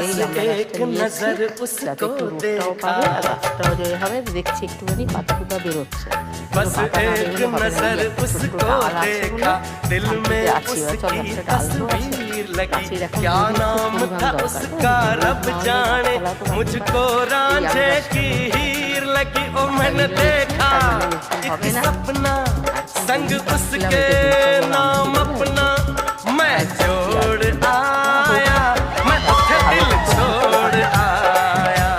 এই আমরা গাছটা নিয়েছি, যাতে একটু রোদটাও পাবে আর গাছটাও যে হবে দেখছি একটুখানি পাতা পুতা বেরোচ্ছে। बस एक नजर उसको देखा दिल में उसकी तस्वीर लगी क्या नाम था उसका रब जाने मुझको रांझे की हीर लगी ओ मैंने देखा एक सपना संग उसके नाम अपना मैं जोड़ आया मैं उठे दिल छोड़ आया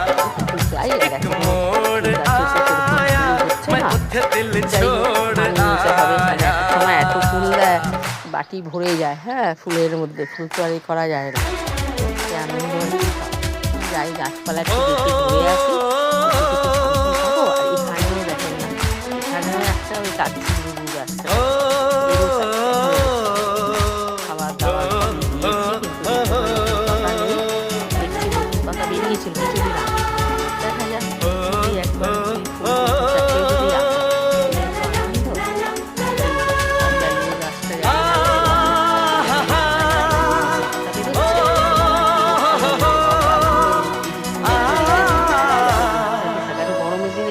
एक मोड़ आया मैं उठे दिल छोड़ आया সময় এত ফুল দেয় বাটি ভরে যায়। হ্যাঁ, ফুলের মধ্যে ফুল তো আর করা যায় না। আনন্দ যাই গাছপালা একটু দেখে ঘুরে আসি, এখানেও দেখেন না, এখানেও একটা ওই কাচ্চি লেবু গাছটা খাবার দাবার পাতা বেরিয়েছিল কিছুদিন আগে। দেখা যাক যদি একবার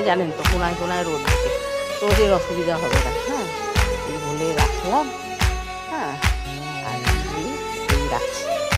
জানেন তো কোনায় কোনায় রোদ থাকে, রোদের অসুবিধা হবে না। হ্যাঁ, এই বলে রাখলাম। হ্যাঁ, আর রাখছি।